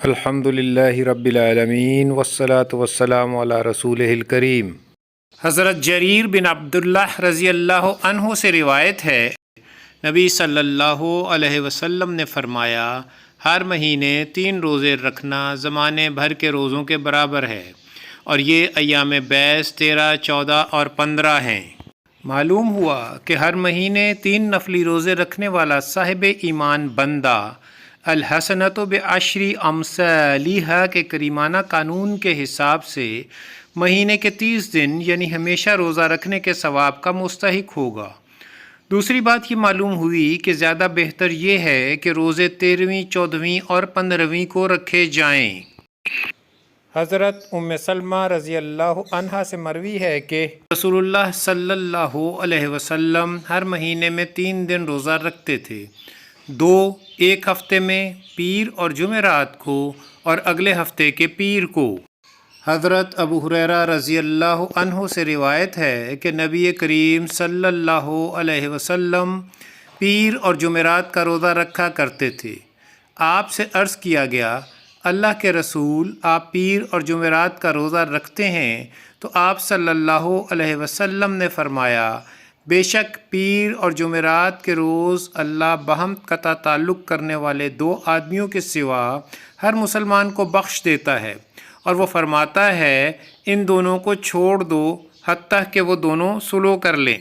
الحمدللہ رب العالمین والصلاة والسلام علی رسولہ الکریم۔ حضرت جریر بن عبداللہ رضی اللہ عنہ سے روایت ہے، نبی صلی اللہ علیہ وسلم نے فرمایا، ہر مہینے 3 روزے رکھنا زمانے بھر کے روزوں کے برابر ہے، اور یہ ایام بیس 13، 14 اور 15 ہیں۔ معلوم ہوا کہ ہر مہینے 3 نفلی روزے رکھنے والا صاحب ایمان بندہ الحسنۃ بعشر امثالھا کے کریمانہ قانون کے حساب سے مہینے کے 30 دن یعنی ہمیشہ روزہ رکھنے کے ثواب کا مستحق ہوگا۔ دوسری بات یہ معلوم ہوئی کہ زیادہ بہتر یہ ہے کہ روزے 13ویں، 14ویں اور 15ویں کو رکھے جائیں۔ حضرت ام سلمہ رضی اللہ عنہا سے مروی ہے کہ رسول اللہ صلی اللہ علیہ وسلم ہر مہینے میں 3 دن روزہ رکھتے تھے، 2 ایک ہفتے میں، پیر اور جمعرات کو، اور اگلے ہفتے کے پیر کو۔ حضرت ابو ہریرہ رضی اللہ عنہ سے روایت ہے کہ نبی کریم صلی اللہ علیہ وسلم پیر اور جمعرات کا روزہ رکھا کرتے تھے۔ آپ سے عرض کیا گیا، اللہ کے رسول، آپ پیر اور جمعرات کا روزہ رکھتے ہیں؟ تو آپ صلی اللہ علیہ وسلم نے فرمایا، بے شک پیر اور جمعرات کے روز اللہ باہم قطع تعلق کرنے والے 2 آدمیوں کے سوا ہر مسلمان کو بخش دیتا ہے، اور وہ فرماتا ہے ان دونوں کو چھوڑ دو حتیٰ کہ وہ دونوں صلح کر لیں۔